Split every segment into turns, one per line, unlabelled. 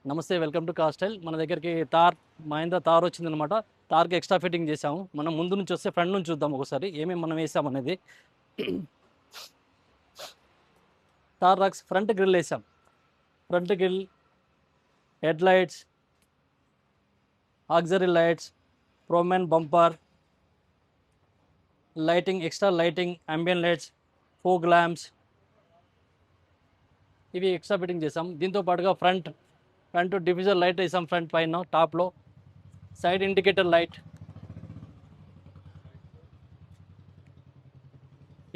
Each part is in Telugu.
నమస్తే, వెల్కమ్ టు కాస్టైల్. మన దగ్గరికి మహేంద్ర తార్ వచ్చిందనమాట. తార్కి ఎక్స్ట్రా ఫిట్టింగ్ చేసాము. మనం ముందు నుంచి వస్తే ఫ్రంట్ నుంచి చూద్దాం ఒకసారి ఏమేమి మనం వేసామనేది. తార్ రాక్స్ ఫ్రంట్ గ్రిల్ వేసాం. Front grill, head lights, auxiliary lights, ప్రోమెన్ bumper, lighting, extra lighting, ambient lights, fog lamps, ఇవి ఎక్స్ట్రా ఫిట్టింగ్ చేసాం. దీంతో పాటుగా ఫ్రంట్ డిఫ్యూజర్ లైట్ వేసాం. ఫ్రంట్ పైన టాప్లో సైడ్ ఇండికేటర్ లైట్.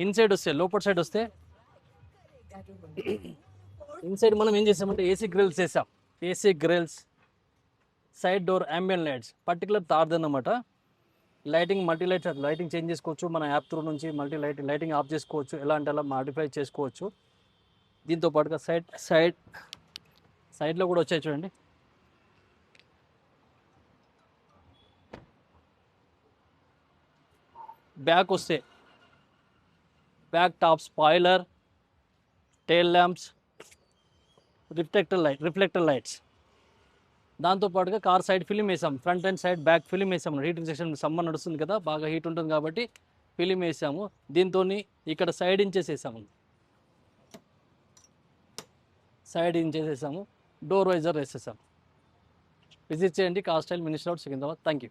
ఇన్సైడ్ వస్తే, లోపల సైడ్ వస్తే ఇన్సైడ్ మనం ఏం చేసామంటే ఏసీ గ్రిల్స్ వేసాం. AC grills, side door, ambient lights, particular తార్దన్నమాట. Lighting, multi lights, lighting change చేసుకోవచ్చు. మన యాప్ త్రూ నుంచి లైటింగ్ ఆఫ్ చేసుకోవచ్చు. ఎలా అంటే అలా మాడిఫై చేసుకోవచ్చు. దీంతో పాటుగా సైడ్లో కూడా వచ్చాయి చూడండి. బ్యాక్ వస్తే back top spoiler, tail lamps, reflector lights. దాంతోపాటుగా కార్ సైడ్ ఫిలిం వేసాం. Front and side back film వేసాము. హీటింగ్ సెక్షన్ సమ్మర్ నడుస్తుంది కదా, బాగా హీట్ ఉంటుంది కాబట్టి ఫిలిం వేసాము. దీంతో ఇక్కడ సైడ్ ఇంచెస్ వేసాము. డోర్ వైజర్ వేసేసాము. విజిట్ చేయండి కాస్టైల్, Minister Road, Secunderabad. Thank you.